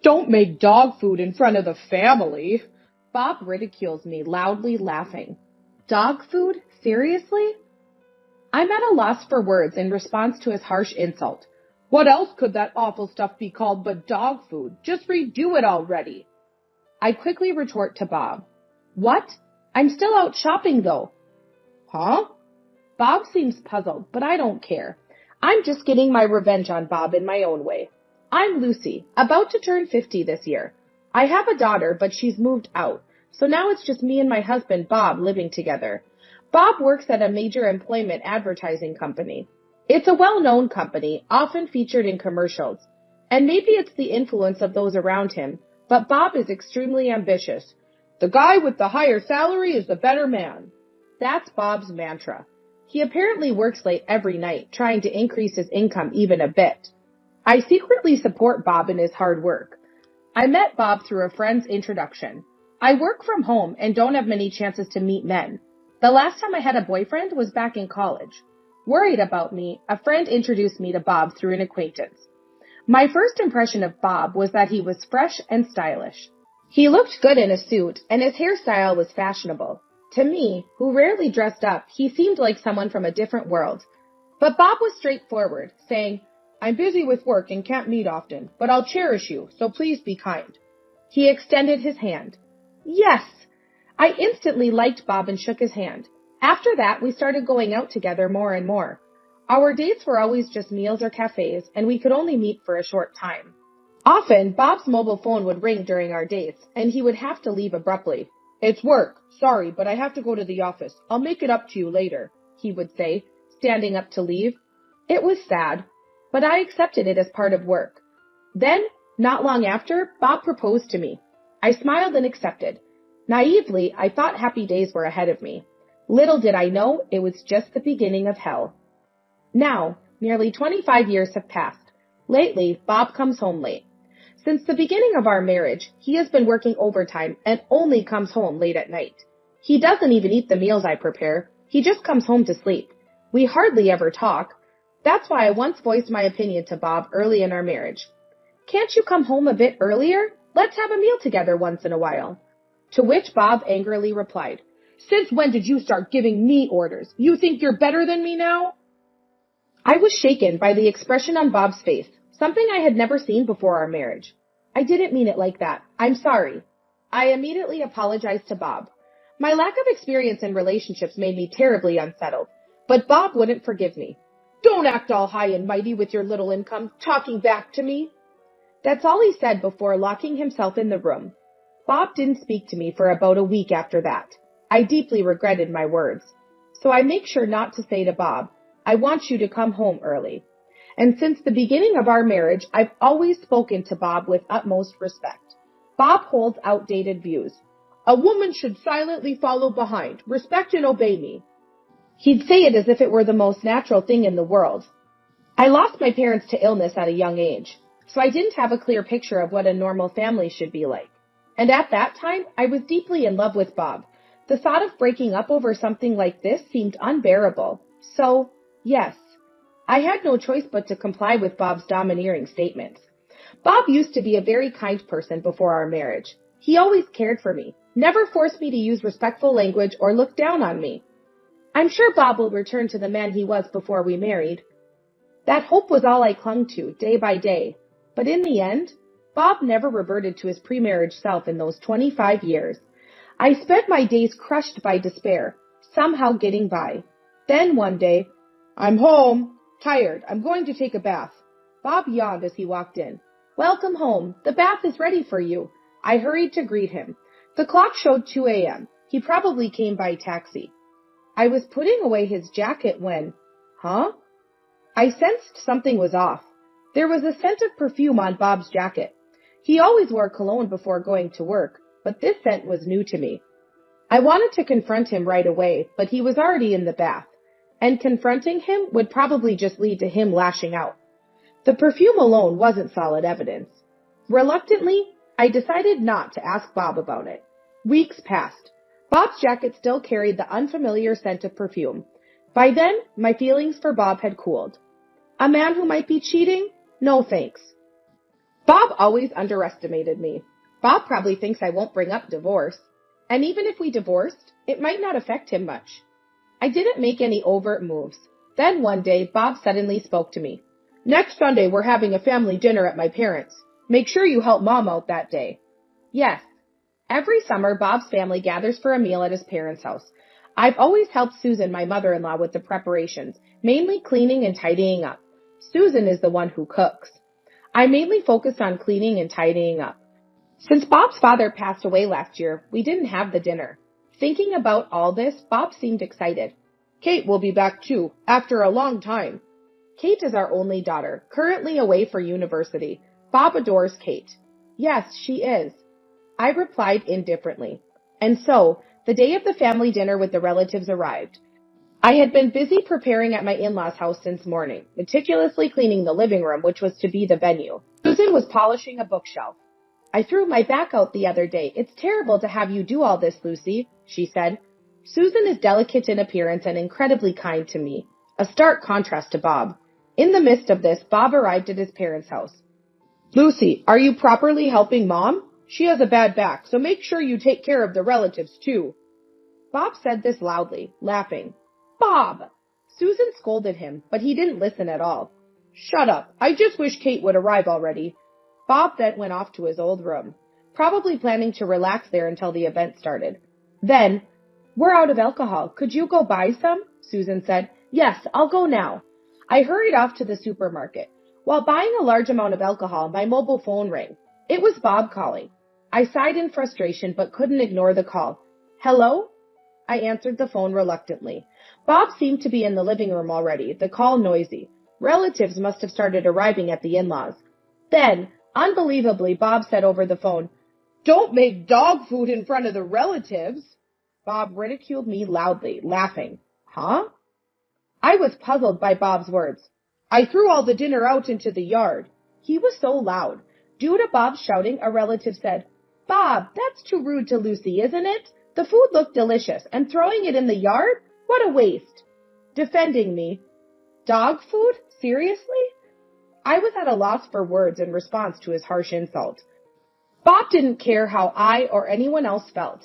Don't make dog food in front of the family. Bob ridicules me, loudly laughing. Dog food? Seriously? I'm at a loss for words in response to his harsh insult. What else could that awful stuff be called but dog food? Just redo it already. I quickly retort to Bob. What? I'm still out shopping though. Huh? Bob seems puzzled, but I don't care. I'm just getting my revenge on Bob in my own way. I'm Lucy, about to turn 50 this year. I have a daughter, but she's moved out, so now it's just me and my husband Bob living together. Bob works at a major employment advertising company. It's a well-known company, often featured in commercials. And maybe it's the influence of those around him, but Bob is extremely ambitious. The guy with the higher salary is the better man. That's Bob's mantra. He apparently works late every night, trying to increase his income even a bit. I secretly support Bob in his hard work. I met Bob through a friend's introduction. I work from home and don't have many chances to meet men. The last time I had a boyfriend was back in college. Worried about me, a friend introduced me to Bob through an acquaintance. My first impression of Bob was that he was fresh and stylish. He looked good in a suit, and his hairstyle was fashionable. To me, who rarely dressed up, he seemed like someone from a different world. But Bob was straightforward, saying, I'm busy with work and can't meet often, but I'll cherish you, so please be kind. He extended his hand. Yes! I instantly liked Bob and shook his hand. After that, we started going out together more and more. Our dates were always just meals or cafes, and we could only meet for a short time. Often, Bob's mobile phone would ring during our dates, and he would have to leave abruptly. It's work. Sorry, but I have to go to the office. I'll make it up to you later, he would say, standing up to leave. It was sad, but I accepted it as part of work. Then, not long after, Bob proposed to me. I smiled and accepted. Naively, I thought happy days were ahead of me. Little did I know it was just the beginning of hell. Now, nearly 25 years have passed. Lately, Bob comes home late. Since the beginning of our marriage, he has been working overtime and only comes home late at night. He doesn't even eat the meals I prepare. He just comes home to sleep. We hardly ever talk. That's why I once voiced my opinion to Bob early in our marriage. Can't you come home a bit earlier? Let's have a meal together once in a while. To which Bob angrily replied, Since when did you start giving me orders? You think you're better than me now? I was shaken by the expression on Bob's face, something I had never seen before our marriage. I didn't mean it like that. I'm sorry. I immediately apologized to Bob. My lack of experience in relationships made me terribly unsettled, but Bob wouldn't forgive me. Don't act all high and mighty with your little income, talking back to me. That's all he said before locking himself in the room. Bob didn't speak to me for about a week after that. I deeply regretted my words. So I make sure not to say to Bob, I want you to come home early. And since the beginning of our marriage, I've always spoken to Bob with utmost respect. Bob holds outdated views. A woman should silently follow behind, respect and obey me. He'd say it as if it were the most natural thing in the world. I lost my parents to illness at a young age, so I didn't have a clear picture of what a normal family should be like. And at that time, I was deeply in love with Bob. The thought of breaking up over something like this seemed unbearable. So, yes, I had no choice but to comply with Bob's domineering statements. Bob used to be a very kind person before our marriage. He always cared for me, never forced me to use respectful language or look down on me. I'm sure Bob will return to the man he was before we married. That hope was all I clung to, day by day. But in the end, Bob never reverted to his pre-marriage self in those 25 years. I spent my days crushed by despair, somehow getting by. Then one day, I'm home, tired, I'm going to take a bath. Bob yawned as he walked in. Welcome home, the bath is ready for you. I hurried to greet him. The clock showed 2 a.m. He probably came by taxi. I was putting away his jacket when, I sensed something was off. There was a scent of perfume on Bob's jacket. He always wore cologne before going to work, but this scent was new to me. I wanted to confront him right away, but he was already in the bath, and confronting him would probably just lead to him lashing out. The perfume alone wasn't solid evidence. Reluctantly, I decided not to ask Bob about it. Weeks passed. Bob's jacket still carried the unfamiliar scent of perfume. By then, my feelings for Bob had cooled. A man who might be cheating? No thanks. Bob always underestimated me. Bob probably thinks I won't bring up divorce. And even if we divorced, it might not affect him much. I didn't make any overt moves. Then one day, Bob suddenly spoke to me. Next Sunday, we're having a family dinner at my parents'. Make sure you help Mom out that day. Yes. Every summer, Bob's family gathers for a meal at his parents' house. I've always helped Susan, my mother-in-law, with the preparations, mainly cleaning and tidying up. Susan is the one who cooks. I mainly focused on cleaning and tidying up. Since Bob's father passed away last year, we didn't have the dinner. Thinking about all this, Bob seemed excited. Kate will be back too, after a long time. Kate is our only daughter, currently away for university. Bob adores Kate. Yes, she is. I replied indifferently. And so, the day of the family dinner with the relatives arrived. I had been busy preparing at my in-laws' house since morning, meticulously cleaning the living room, which was to be the venue. Susan was polishing a bookshelf. I threw my back out the other day. It's terrible to have you do all this, Lucy, she said. Susan is delicate in appearance and incredibly kind to me, a stark contrast to Bob. In the midst of this, Bob arrived at his parents' house. Lucy, are you properly helping Mom? She has a bad back, so make sure you take care of the relatives too. Bob said this loudly, laughing. Bob! Susan scolded him, but he didn't listen at all. Shut up. I just wish Kate would arrive already. Bob then went off to his old room, probably planning to relax there until the event started. Then, we're out of alcohol. Could you go buy some? Susan said. Yes, I'll go now. I hurried off to the supermarket. While buying a large amount of alcohol, my mobile phone rang. It was Bob calling. I sighed in frustration but couldn't ignore the call. Hello? I answered the phone reluctantly. Bob seemed to be in the living room already, the call noisy. Relatives must have started arriving at the in-laws. Then, unbelievably, Bob said over the phone, Don't make dog food in front of the relatives. Bob ridiculed me loudly, laughing. Huh? I was puzzled by Bob's words. I threw all the dinner out into the yard. He was so loud. Due to Bob's shouting, a relative said, Bob, that's too rude to Lucy, isn't it? The food looked delicious, and throwing it in the yard? What a waste. Defending me. Dog food? Seriously? I was at a loss for words in response to his harsh insult. Bob didn't care how I or anyone else felt.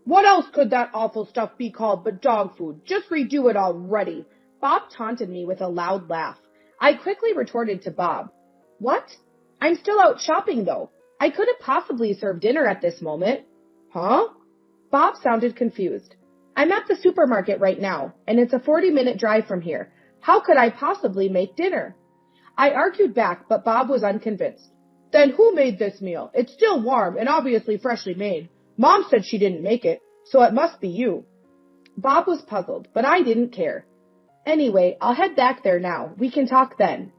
What else could that awful stuff be called but dog food? Just redo it already. Bob taunted me with a loud laugh. I quickly retorted to Bob. What? I'm still out shopping though. I couldn't possibly serve dinner at this moment. Huh? Bob sounded confused. I'm at the supermarket right now, and it's a 40-minute drive from here. How could I possibly make dinner? I argued back, but Bob was unconvinced. Then who made this meal? It's still warm and obviously freshly made. Mom said she didn't make it, so it must be you. Bob was puzzled, but I didn't care. Anyway, I'll head back there now. We can talk then.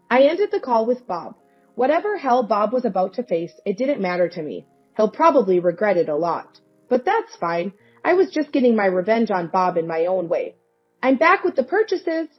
I ended the call with Bob. Whatever hell Bob was about to face, it didn't matter to me. He'll probably regret it a lot. But that's fine. I was just getting my revenge on Bob in my own way. I'm back with the purchases.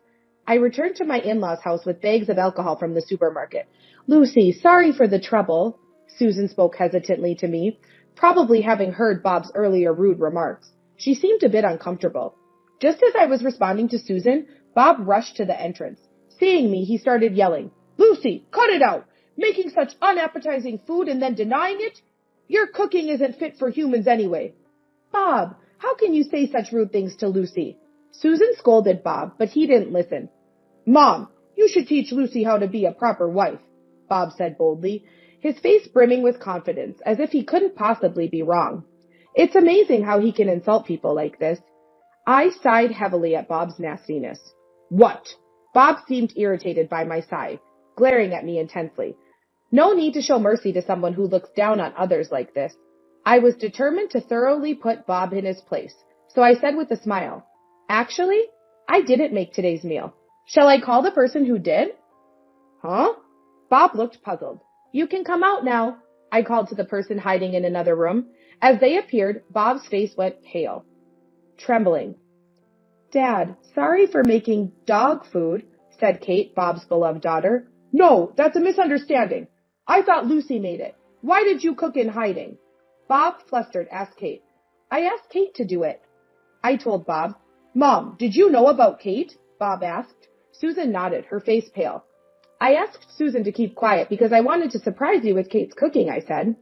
I returned to my in-laws' house with bags of alcohol from the supermarket. Lucy, sorry for the trouble. Susan spoke hesitantly to me, probably having heard Bob's earlier rude remarks. She seemed a bit uncomfortable. Just as I was responding to Susan, Bob rushed to the entrance. Seeing me, he started yelling, Lucy, cut it out! Making such unappetizing food and then denying it? Your cooking isn't fit for humans anyway. Bob, how can you say such rude things to Lucy? Susan scolded Bob, but he didn't listen. Mom, you should teach Lucy how to be a proper wife, Bob said boldly, his face brimming with confidence, as if he couldn't possibly be wrong. It's amazing how he can insult people like this. I sighed heavily at Bob's nastiness. What? Bob seemed irritated by my sigh, glaring at me intensely. No need to show mercy to someone who looks down on others like this. I was determined to thoroughly put Bob in his place, so I said with a smile, Actually, I didn't make today's meal. Shall I call the person who did? Huh? Bob looked puzzled. You can come out now, I called to the person hiding in another room. As they appeared, Bob's face went pale. Trembling. Dad, sorry for making dog food, said Kate, Bob's beloved daughter. No, that's a misunderstanding. I thought Lucy made it. Why did you cook in hiding? Bob, flustered, asked Kate. I asked Kate to do it. I told Bob. Mom, did you know about Kate? Bob asked. Susan nodded, her face pale. I asked Susan to keep quiet because I wanted to surprise you with Kate's cooking, I said.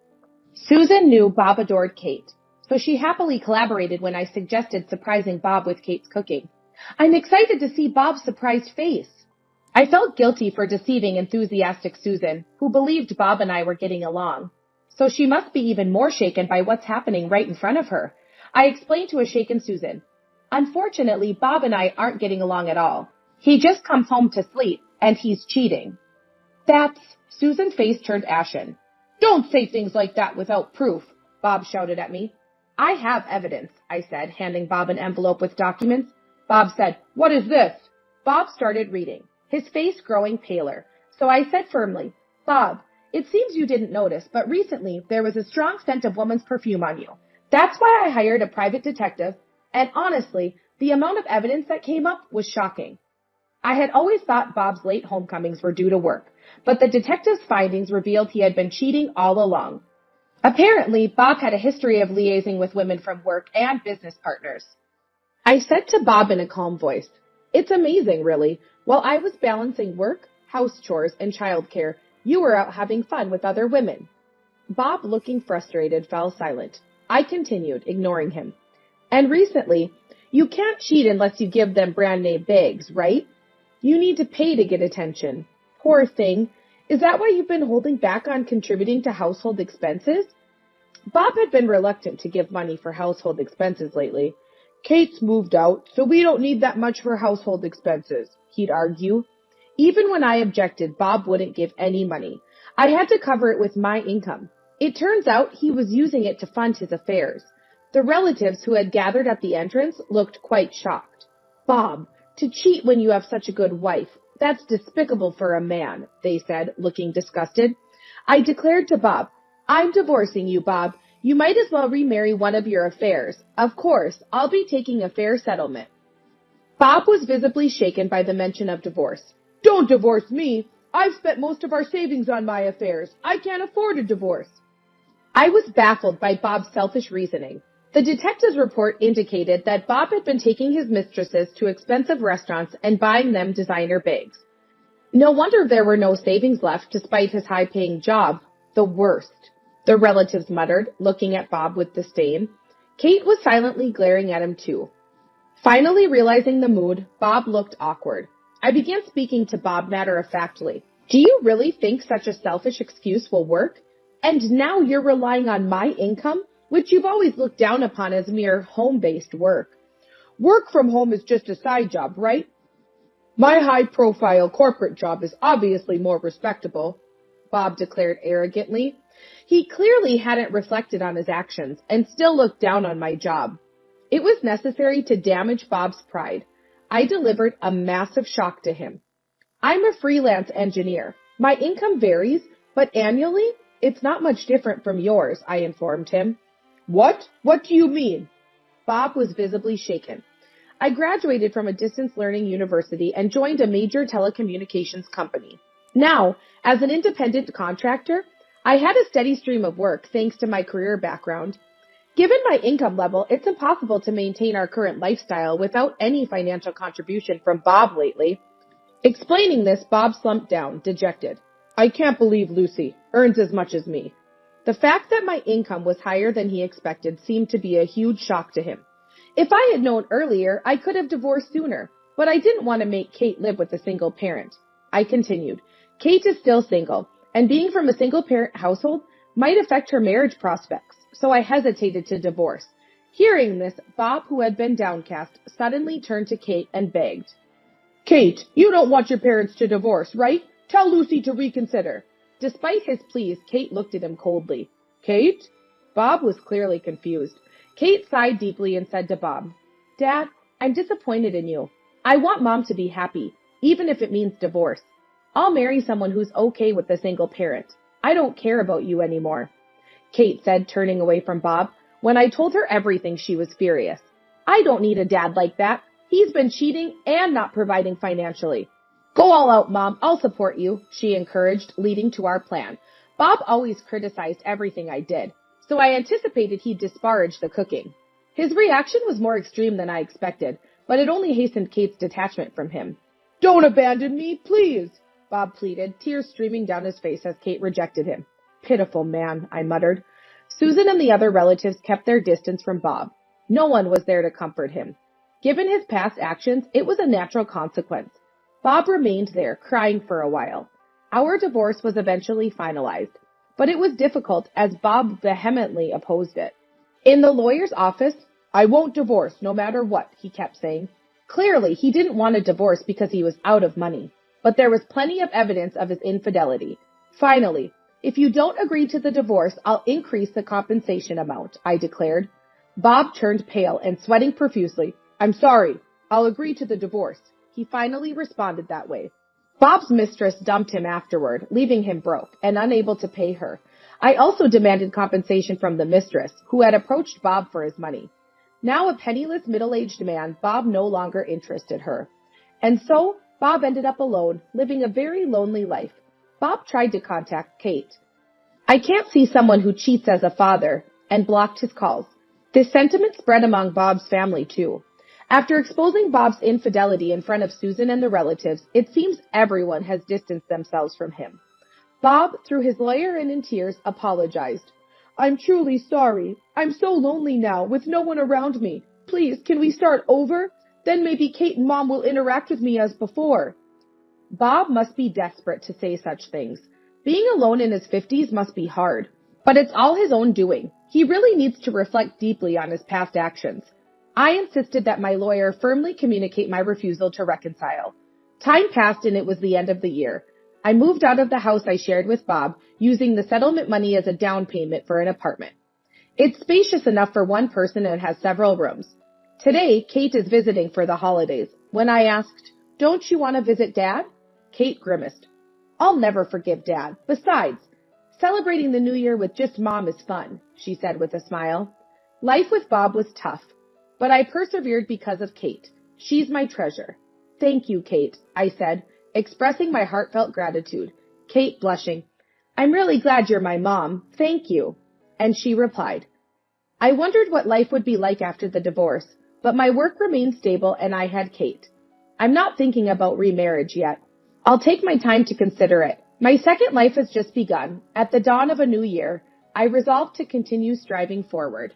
Susan knew Bob adored Kate, so she happily collaborated when I suggested surprising Bob with Kate's cooking. I'm excited to see Bob's surprised face. I felt guilty for deceiving enthusiastic Susan, who believed Bob and I were getting along. So she must be even more shaken by what's happening right in front of her. I explained to a shaken Susan. Unfortunately, Bob and I aren't getting along at all. He just comes home to sleep, and he's cheating. Susan's face turned ashen. Don't say things like that without proof, Bob shouted at me. I have evidence, I said, handing Bob an envelope with documents. Bob said, What is this? Bob started reading, his face growing paler. So I said firmly, Bob, it seems you didn't notice, but recently there was a strong scent of woman's perfume on you. That's why I hired a private detective, and honestly, the amount of evidence that came up was shocking. I had always thought Bob's late homecomings were due to work, but the detective's findings revealed he had been cheating all along. Apparently, Bob had a history of liaising with women from work and business partners. I said to Bob in a calm voice, It's amazing, really. While I was balancing work, house chores, and childcare, you were out having fun with other women. Bob, looking frustrated, fell silent. I continued, ignoring him. And recently, you can't cheat unless you give them brand name bags, right? You need to pay to get attention. Poor thing. Is that why you've been holding back on contributing to household expenses? Bob had been reluctant to give money for household expenses lately. Kate's moved out, so we don't need that much for household expenses, he'd argue. Even when I objected, Bob wouldn't give any money. I had to cover it with my income. It turns out he was using it to fund his affairs. The relatives who had gathered at the entrance looked quite shocked. Bob, to cheat when you have such a good wife, that's despicable for a man, they said, looking disgusted. I declared to Bob, I'm divorcing you, Bob. You might as well remarry one of your affairs. Of course, I'll be taking a fair settlement. Bob was visibly shaken by the mention of divorce. Don't divorce me. I've spent most of our savings on my affairs. I can't afford a divorce. I was baffled by Bob's selfish reasoning. The detective's report indicated that Bob had been taking his mistresses to expensive restaurants and buying them designer bags. No wonder there were no savings left despite his high-paying job. The worst, the relatives muttered, looking at Bob with disdain. Kate was silently glaring at him too. Finally realizing the mood, Bob looked awkward. I began speaking to Bob matter-of-factly. Do you really think such a selfish excuse will work? And now you're relying on my income, which you've always looked down upon as mere home-based work. Work from home is just a side job, right? My high-profile corporate job is obviously more respectable, Bob declared arrogantly. He clearly hadn't reflected on his actions and still looked down on my job. It was necessary to damage Bob's pride. I delivered a massive shock to him. I'm a freelance engineer. My income varies, but annually, it's not much different from yours, I informed him. What? What do you mean? Bob was visibly shaken. I graduated from a distance learning university and joined a major telecommunications company. Now, as an independent contractor, I had a steady stream of work thanks to my career background. Given my income level, it's impossible to maintain our current lifestyle without any financial contribution from Bob lately. Explaining this, Bob slumped down, dejected. I can't believe Lucy earns as much as me. The fact that my income was higher than he expected seemed to be a huge shock to him. If I had known earlier, I could have divorced sooner, but I didn't want to make Kate live with a single parent. I continued. Kate is still single, and being from a single-parent household might affect her marriage prospects, so I hesitated to divorce. Hearing this, Bob, who had been downcast, suddenly turned to Kate and begged. Kate, you don't want your parents to divorce, right? Tell Lucy to reconsider. Despite his pleas, Kate looked at him coldly. Kate? Bob was clearly confused. Kate sighed deeply and said to Bob, Dad, I'm disappointed in you. I want Mom to be happy, even if it means divorce. I'll marry someone who's okay with a single parent. I don't care about you anymore. Kate said, turning away from Bob. When I told her everything, she was furious. I don't need a dad like that. He's been cheating and not providing financially. Go all out, Mom. I'll support you, she encouraged, leading to our plan. Bob always criticized everything I did, so I anticipated he'd disparage the cooking. His reaction was more extreme than I expected, but it only hastened Kate's detachment from him. Don't abandon me, please. Bob pleaded, tears streaming down his face as Kate rejected him. Pitiful man, I muttered. Susan and the other relatives kept their distance from Bob. No one was there to comfort him. Given his past actions, it was a natural consequence. Bob remained there, crying for a while. Our divorce was eventually finalized, but it was difficult as Bob vehemently opposed it. In the lawyer's office, I won't divorce no matter what, he kept saying. Clearly, he didn't want a divorce because he was out of money, but there was plenty of evidence of his infidelity. Finally, if you don't agree to the divorce, I'll increase the compensation amount, I declared. Bob turned pale and sweating profusely. I'm sorry, I'll agree to the divorce. He finally responded that way. Bob's mistress dumped him afterward, leaving him broke and unable to pay her. I also demanded compensation from the mistress, who had approached Bob for his money. Now a penniless middle-aged man, Bob no longer interested her. And so, Bob ended up alone, living a very lonely life. Bob tried to contact Kate. I can't see someone who cheats as a father, and blocked his calls. This sentiment spread among Bob's family, too. After exposing Bob's infidelity in front of Susan and the relatives, it seems everyone has distanced themselves from him. Bob, through his lawyer and in tears, apologized. I'm truly sorry. I'm so lonely now, with no one around me. Please, can we start over? Then maybe Kate and Mom will interact with me as before. Bob must be desperate to say such things. Being alone in his 50s must be hard. But it's all his own doing. He really needs to reflect deeply on his past actions. I insisted that my lawyer firmly communicate my refusal to reconcile. Time passed and it was the end of the year. I moved out of the house I shared with Bob, using the settlement money as a down payment for an apartment. It's spacious enough for one person and has several rooms. Today, Kate is visiting for the holidays. When I asked, don't you want to visit Dad? Kate grimaced. I'll never forgive Dad. Besides, celebrating the New Year with just Mom is fun, she said with a smile. Life with Bob was tough, but I persevered because of Kate. She's my treasure. Thank you, Kate, I said, expressing my heartfelt gratitude. Kate blushing. I'm really glad you're my mom. Thank you. And she replied, I wondered what life would be like after the divorce, but my work remained stable and I had Kate. I'm not thinking about remarriage yet. I'll take my time to consider it. My second life has just begun. At the dawn of a new year, I resolved to continue striving forward.